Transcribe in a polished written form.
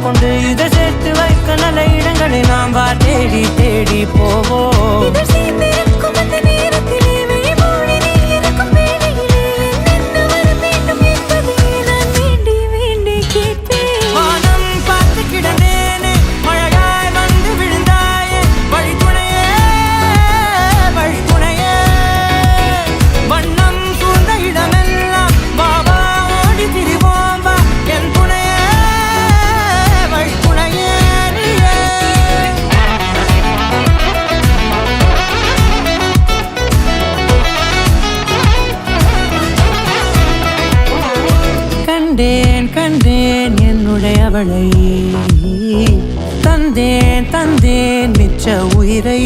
கொண்டு இதை சேர்த்து வைக்க நல்ல இடங்களை நாம் வா தேடி தேடி போவோம். கண்டேன் கண்டேன் என்னுடையவளை, தந்தேன் தந்தேன் மிச்ச உயிரை.